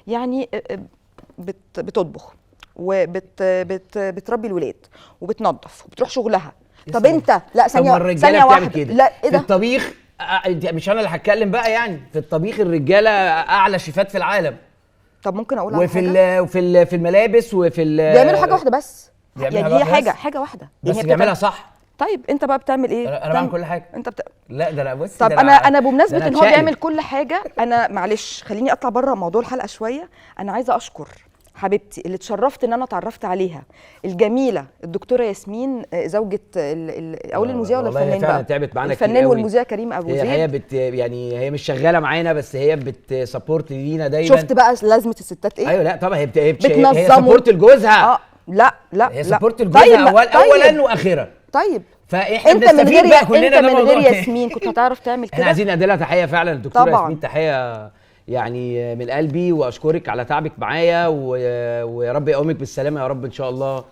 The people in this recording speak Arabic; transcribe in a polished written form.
يعني بتطبخ وبتربي الولاد وبتنظف وبتروح شغلها. طب انت لا ثانيه واحده، لا ايه في ده؟ الطبيخ مش انا اللي هتكلم بقى، يعني في الطبيخ الرجاله اعلى شيفات في العالم. طب ممكن اقول على حاجه؟ في الملابس بيعملوا حاجه واحده بس، بيعملوا يعني هي واحدة حاجه واحده بس يعني بيعملها صح. طيب انت بقى بتعمل ايه؟ انا بعمل كل حاجه. انت لا ده انا بص، طب ده انا ده بمناسبه أنا ان هو اتشقلب. بيعمل كل حاجه، انا معلش خليني اطلع بره موضوع الحلقه شويه. انا عايزه اشكر حبيبتي اللي اتشرفت ان انا اتعرفت عليها، الجميله الدكتوره ياسمين، زوجة اقول المذيع ولا والله هي الفنان فعلا بقى؟ تعبت معانا كتير الفنان قوي. والمذيع كريم ابو هي زيد. يعني هي مش شغاله معانا، بس هي بتسبورت لينا دايما. شفت بقى لازمه الستات ايه؟ ايوه لا طبعا هي هي بتنظموا. سبورت لجوزها. لا هي سبورت لجوزها. طيب اولا واخيرا. طيب فاحنا انت من غير بقى كلنا انت ده من موضوع غير تاني. ياسمين كنت هتعرف تعمل كده؟ احنا عايزين ندي لها تحيه فعلا الدكتوره طبعا. ياسمين، تحيه يعني من قلبي، واشكرك على تعبك معايا ويا رب يقومك بالسلامه يا رب ان شاء الله.